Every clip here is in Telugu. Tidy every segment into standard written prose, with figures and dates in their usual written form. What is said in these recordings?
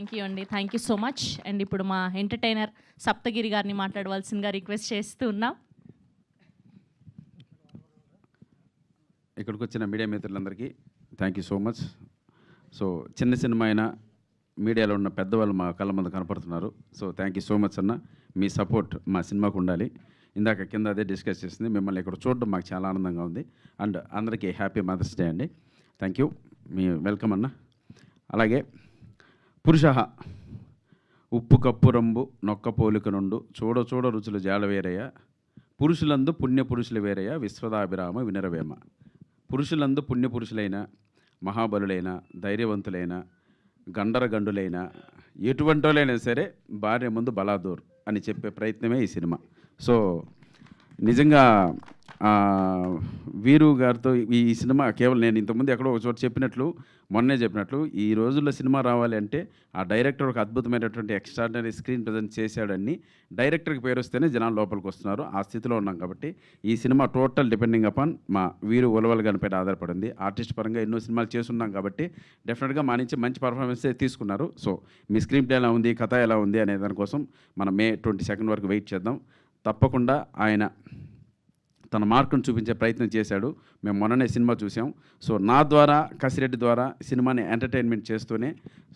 థ్యాంక్ యూ అండి. Thank you so much. And ఇప్పుడు మా ఎంటర్టైనర్ సప్తగిరి గారిని మాట్లాడవలసిందిగా రిక్వెస్ట్ చేస్తూ ఉన్నాం. ఇక్కడికి వచ్చిన మీడియా మిత్రులందరికీ thank you so much. So చిన్న సినిమా అయినా మీడియాలో ఉన్న పెద్దవాళ్ళు మా కళ్ళ ముందు కనపడుతున్నారు. So thank you so much అన్న. మీ సపోర్ట్ మా సినిమాకు ఉండాలి. ఇందాక కింద అదే డిస్కస్ చేసింది. మిమ్మల్ని ఇక్కడ చూడడం మాకు చాలా ఆనందంగా ఉంది. అండ్ అందరికీ హ్యాపీ మదర్స్ డే అండి. Thank you. మీ వెల్కమ్ అన్న. అలాగే పురుష ఉప్పు కప్పు రంబు నొక్క పోలిక నుండు చూడ చూడ రుచులు జాడవేరయ్య పురుషులందు పుణ్య పురుషులు వేరయ్య విశ్వదాభిరామ వినరవేమ. పురుషులందు పుణ్యపురుషులైన మహాబలులైన ధైర్యవంతులైన గండరగండులైన ఎటువంటి వాళ్ళైనా సరే భార్య ముందు బలాదూర్ అని చెప్పే ప్రయత్నమే ఈ సినిమా. సో నిజంగా వీరు గారితో ఈ సినిమా కేవలం నేను ఇంతకుముందు ఎక్కడో ఒక చోట చెప్పినట్లు మొన్నే చెప్పినట్లు ఈ రోజుల్లో సినిమా రావాలి అంటే ఆ డైరెక్టర్ ఒక అద్భుతమైనటువంటి ఎక్స్ట్రాడినరీ స్క్రీన్ ప్రజెంట్ చేశాడని డైరెక్టర్కి పేరు వస్తేనే జనాలు లోపలికి వస్తున్నారు. ఆ స్థితిలో ఉన్నాం కాబట్టి ఈ సినిమా టోటల్ డిపెండింగ్ అపాన్ మా వీరు ఉలవల్ గారి పైన ఆధారపడింది. ఆర్టిస్ట్ పరంగా ఎన్నో సినిమాలు చేస్తున్నాం కాబట్టి డెఫినెట్గా మా నుంచి మంచి పర్ఫార్మెన్స్ తీసుకున్నారు. సో మీ స్క్రీన్ ప్లే ఎలా ఉంది, కథ ఎలా ఉంది అనే దానికోసం మనం May 22 వరకు వెయిట్ చేద్దాం. తప్పకుండా ఆయన తన మార్కును చూపించే ప్రయత్నం చేశాడు. మేము మొన్ననే సినిమా చూసాం. సో నా ద్వారా కసిరెడ్డి ద్వారా సినిమాని ఎంటర్టైన్మెంట్ చేస్తూనే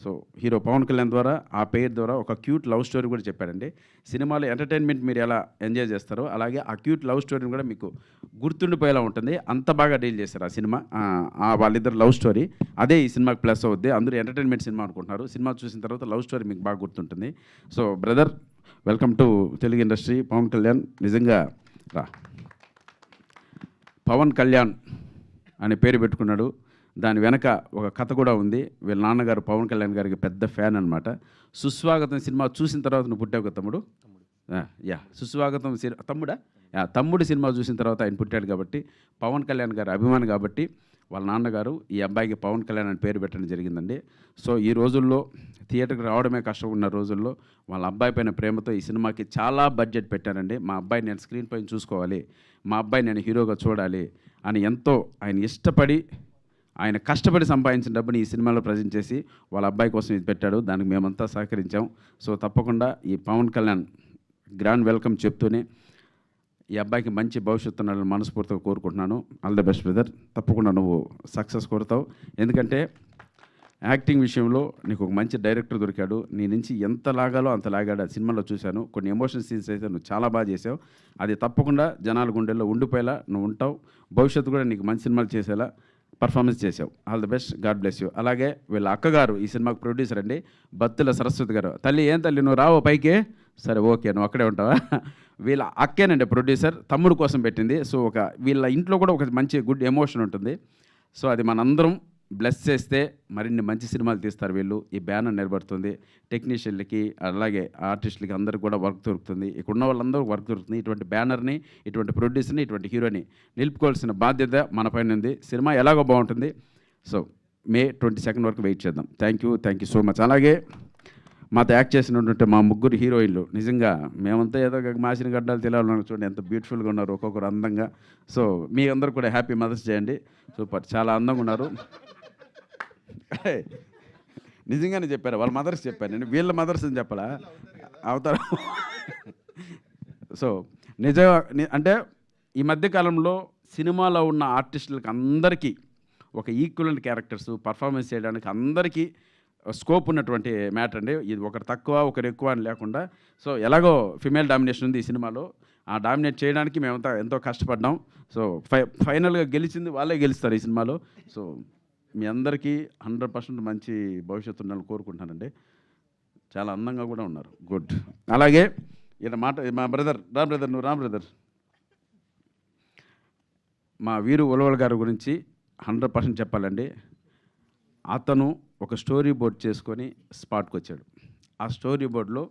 సో హీరో పవన్ కళ్యాణ్ ద్వారా ఆ పేరు ద్వారా ఒక క్యూట్ లవ్ స్టోరీ కూడా చెప్పాడండి. సినిమాలో ఎంటర్టైన్మెంట్ మీరు ఎలా ఎంజాయ్ చేస్తారో అలాగే ఆ క్యూట్ లవ్ స్టోరీని కూడా మీకు గుర్తుండిపోయేలా ఉంటుంది. అంత బాగా డీల్ చేశారు ఆ సినిమా. వాళ్ళిద్దరు లవ్ స్టోరీ అదే ఈ సినిమాకి ప్లస్ అవుద్ది. అందరూ ఎంటర్టైన్మెంట్ సినిమా అనుకుంటున్నారు. సినిమా చూసిన తర్వాత లవ్ స్టోరీ మీకు బాగా గుర్తుంటుంది. So brother welcome to Telugu industry. Pawan Kalyan నిజంగా రా పవన్ కళ్యాణ్ అనే పేరు పెట్టుకున్నాడు. దాని వెనక ఒక కథ కూడా ఉంది. వీళ్ళ నాన్నగారు పవన్ కళ్యాణ్ గారికి పెద్ద ఫ్యాన్ అనమాట. సుస్వాగతం సినిమా చూసిన తర్వాత నువ్వు పుట్టావు కదా తమ్ముడు. సుస్వాగతం తమ్ముడా తమ్ముడు సినిమా చూసిన తర్వాత ఆయన పుట్టాడు కాబట్టి పవన్ కళ్యాణ్ గారు అభిమాని కాబట్టి వాళ్ళ నాన్నగారు ఈ అబ్బాయికి పవన్ కళ్యాణ్ అని పేరు పెట్టడం జరిగిందండి. సో ఈ రోజుల్లో థియేటర్కి రావడమే కష్టం ఉన్న రోజుల్లో వాళ్ళ అబ్బాయి పైన ప్రేమతో ఈ సినిమాకి చాలా బడ్జెట్ పెట్టారండి. మా అబ్బాయి నేను స్క్రీన్ పైన చూసుకోవాలి, మా అబ్బాయి నేను హీరోగా చూడాలి అని ఎంతో ఆయన ఇష్టపడి ఆయన కష్టపడి సంపాదించిన డబ్బుని ఈ సినిమాలో ప్రజెంట్ చేసి వాళ్ళ అబ్బాయి కోసం ఇది పెట్టాడు. దానికి మేమంతా సహకరించాం. సో తప్పకుండా ఈ పవన్ కళ్యాణ్ గ్రాండ్ వెల్కమ్ చెప్తూనే ఈ అబ్బాయికి మంచి భవిష్యత్తు ఉండాలని మనస్ఫూర్తిగా కోరుకుంటున్నాను. All the best brother. తప్పకుండా నువ్వు సక్సెస్ కోరుతావు. ఎందుకంటే యాక్టింగ్ విషయంలో నీకు ఒక మంచి డైరెక్టర్ దొరికాడు. నీ నుంచి ఎంత లాగాలో అంత లాగాడు. ఆ సినిమాలో చూశాను. కొన్ని ఎమోషన్ సీన్స్ అయితే నువ్వు చాలా బాగా చేసావు. అది తప్పకుండా జనాల గుండెల్లో ఉండిపోయేలా నువ్వు ఉంటావు. భవిష్యత్తు కూడా నీకు మంచి సినిమాలు చేసేలా పర్ఫార్మెన్స్ చేసావు. All the best. God bless you. అలాగే వీళ్ళ అక్కగారు ఈ సినిమాకు ప్రొడ్యూసర్ అండి, బత్తుల సరస్వతి గారు. తల్లి ఏం తల్లి నువ్వు రావు పైకి? సరే ఓకే నువ్వు అక్కడే ఉంటావా? వీళ్ళ అక్కేనండి ప్రొడ్యూసర్, తమ్ముడు కోసం పెట్టింది. సో వీళ్ళ ఇంట్లో కూడా ఒక మంచి గుడ్ ఎమోషన్ ఉంటుంది. సో అది మనందరం బ్లెస్ చేస్తే మరిన్ని మంచి సినిమాలు తీస్తారు వీళ్ళు. ఈ బ్యానర్ నిలబడుతుంది. టెక్నీషియన్లకి అలాగే ఆర్టిస్టులకి అందరికి కూడా వర్క్ దొరుకుతుంది. ఇక్కడ ఉన్న వాళ్ళందరూ వర్క్ దొరుకుతుంది. ఇటువంటి బ్యానర్ని, ఇటువంటి ప్రొడ్యూసర్ని, ఇటువంటి హీరోని నిలుపుకోవాల్సిన బాధ్యత మన పైన ఉంది. సినిమా ఎలాగో బాగుంటుంది. సో May 22 వరకు వెయిట్ చేద్దాం. Thank you so much. అలాగే మాతో యాక్ట్ చేసినటువంటి మా ముగ్గురు హీరోయిన్లు నిజంగా మేమంతా ఏదో మాసిన గడ్డాలు తెలియాలన్నా చూడండి ఎంత బ్యూటిఫుల్గా ఉన్నారు, ఒక్కొక్కరు అందంగా. సో మీ అందరూ కూడా హ్యాపీ మదర్స్ డే అండి. సూపర్, చాలా అందంగా ఉన్నారు. నిజంగానే చెప్పారు, వాళ్ళ మదర్స్ చెప్పారు, నేను వీళ్ళ మదర్స్ అని చెప్పాలా అవుతారు. సో నిజంగా అంటే ఈ మధ్యకాలంలో సినిమాలో ఉన్న ఆర్టిస్టులకు అందరికీ ఒక ఈక్వలెంట్ క్యారెక్టర్స్ పర్ఫార్మెన్స్ చేయడానికి అందరికీ స్కోప్ ఉన్నటువంటి మ్యాటర్ అండి. ఇది ఒకరు తక్కువ ఒకరు ఎక్కువ అని లేకుండా సో ఎలాగో ఫిమేల్ డామినేషన్ ఉంది ఈ సినిమాలో. ఆ డామినేట్ చేయడానికి మేమంతా ఎంతో కష్టపడ్డాం. సో ఫైనల్గా గెలిచింది వాళ్ళే గెలుస్తారు ఈ సినిమాలో. సో మీ అందరికీ 100% మంచి భవిష్యత్తు ఉండాలని కోరుకుంటున్నానండి. చాలా అందంగా కూడా ఉన్నారు. గుడ్. అలాగే ఈయన మా బ్రదర్ నువ్వు రా బ్రదర్. మా వీరు ఉలవల్ గారి గురించి 100% చెప్పాలండి. అతను ఒక స్టోరీ బోర్డ్ చేసుకొని స్పాట్కి వచ్చాడు. ఆ స్టోరీ బోర్డులో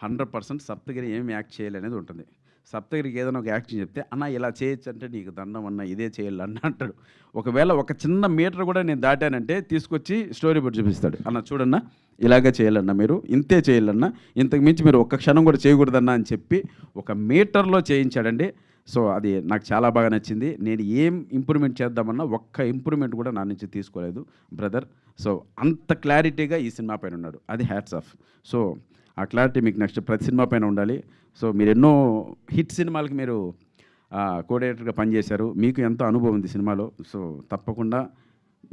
100% సప్తగిరి ఏమి యాక్ట్ చేయాలి అనేది ఉంటుంది. సప్తగిరికి ఏదైనా ఒక యాక్షన్ చెప్తే అన్న ఇలా చేయొచ్చు అంటే నీకు దండం అన్న ఇదే చేయాలన్న అంటాడు. ఒకవేళ ఒక చిన్న మీటర్ కూడా నేను దాటానంటే తీసుకొచ్చి స్టోరీ బోర్డ్ చూపిస్తాడు. అన్న చూడన్నా ఇలాగే చేయాలన్నా, మీరు ఇంతే చేయాలన్నా, ఇంతకు మించి మీరు ఒక్క క్షణం కూడా చేయకూడదన్నా అని చెప్పి ఒక మీటర్లో చేయించాడండి. సో అది నాకు చాలా బాగా నచ్చింది. నేను ఏం ఇంప్రూవ్మెంట్ చేద్దామన్నా ఒక్క ఇంప్రూవ్మెంట్ కూడా నా నుంచి తీసుకోలేదు బ్రదర్. సో అంత క్లారిటీగా ఈ సినిమా పైన ఉన్నాడు, అది హ్యాట్స్ ఆఫ్. సో ఆ క్లారిటీ మీకు నెక్స్ట్ ప్రతి సినిమా పైన ఉండాలి. సో మీరు ఎన్నో హిట్ సినిమాలకి మీరు కోఆర్డినేటర్గా పనిచేశారు, మీకు ఎంతో అనుభవం ఉంది సినిమాలో. సో తప్పకుండా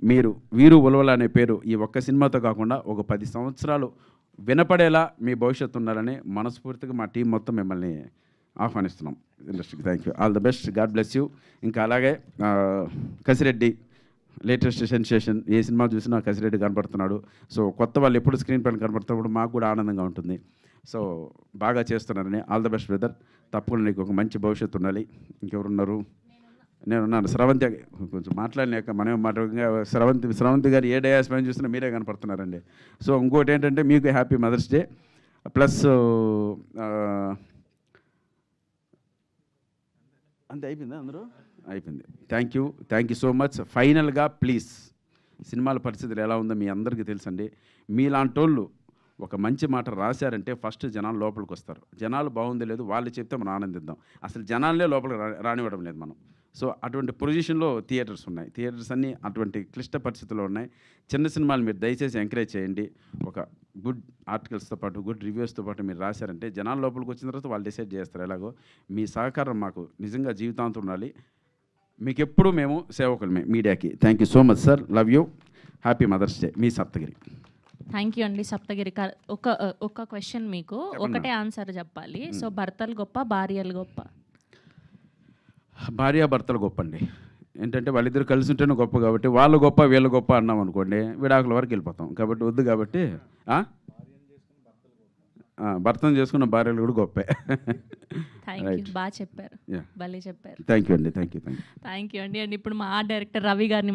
మీరు వీరు ఉలవల అనే పేరు ఈ ఒక్క సినిమాతో కాకుండా ఒక 10 సంవత్సరాలు వినపడేలా మీ భవిష్యత్తు ఉండాలని మనస్ఫూర్తిగా మా టీం మొత్తం మిమ్మల్ని ఆహ్వానిస్తున్నాం ఇండస్ట్రీకి. Thank you, all the best, God bless you. ఇంకా అలాగే కసిరెడ్డి లేటెస్ట్ సెన్సేషన్, ఏ సినిమా చూసినా కసిరెడ్డి కనపడుతున్నాడు. సో కొత్త వాళ్ళు ఎప్పుడు స్క్రీన్ పైన కనపడుతున్నప్పుడు మాకు కూడా ఆనందంగా ఉంటుంది. సో బాగా చేస్తున్నారని, ఆల్ ద బెస్ట్ బ్రదర్. తప్పకుండా నీకు ఒక మంచి భవిష్యత్తు ఉండాలి. ఇంకెవరున్నారు? నేనున్నాను. స్రవంతి కొంచెం మాట్లాడలేక మనమే మాట్లాడగా స్రవంతి గారు ఏ డయాస్ పైన చూసినా మీరే కనపడుతున్నారండి. సో ఇంకోటి ఏంటంటే మీకు హ్యాపీ మదర్స్ డే. ప్లస్ అంతే అయిపోయిందా అందరూ? అయిపోయింది. Thank you so much. ఫైనల్గా ప్లీజ్, సినిమాల పరిస్థితులు ఎలా ఉందో మీ అందరికీ తెలుసండి. మీలాంటి వాళ్ళు ఒక మంచి మాట రాశారంటే ఫస్ట్ జనాలు లోపలికి వస్తారు. జనాలు బాగుంది లేదు వాళ్ళు చెప్తే మనం ఆనందిద్దాం. అసలు జనాలనే లోపలికి రానివ్వడం లేదు మనం. సో అటువంటి పొజిషన్లో థియేటర్స్ ఉన్నాయి. థియేటర్స్ అన్నీ అటువంటి క్లిష్ట పరిస్థితుల్లో ఉన్నాయి. చిన్న సినిమాలు మీరు దయచేసి ఎంకరేజ్ చేయండి. ఒక గుడ్ ఆర్టికల్స్తో పాటు గుడ్ రివ్యూస్తో పాటు మీరు రాశారంటే జనాల లోపలికి వచ్చిన తర్వాత వాళ్ళు డిసైడ్ చేస్తారు. ఎలాగో మీ సహకారం మాకు నిజంగా జీవితాంతం ఉండాలి. మీకు ఎప్పుడూ మేము సేవకులమే మీడియాకి. Thank you so much sir, love you, happy Mother's Day. మీ సప్తగిరి. థ్యాంక్ యూ అండి సప్తగిరి. ఒక క్వశ్చన్ మీకు ఒకటే ఆన్సర్ చెప్పాలి. సో భర్తలు గొప్ప, భార్యలు గొప్ప? భార్యాభర్తలు గొప్ప అండి. ఏంటంటే వాళ్ళిద్దరు కలిసి ఉంటేనే గొప్ప. కాబట్టి వాళ్ళు గొప్ప వీళ్ళు గొప్ప అన్నాం అనుకోండి విడాకుల వరకు వెళ్ళిపోతాం. కాబట్టి వద్దు. కాబట్టి భర్తను చేసుకున్న భార్యలు కూడా గొప్పే. థ్యాంక్ యూ, బాగా చెప్పారు, భలే చెప్పారు. థ్యాంక్ యూ అండి. థ్యాంక్ యూ అండి. అండ్ ఇప్పుడు మా ఆర్ట్ డైరెక్టర్ రవి గారిని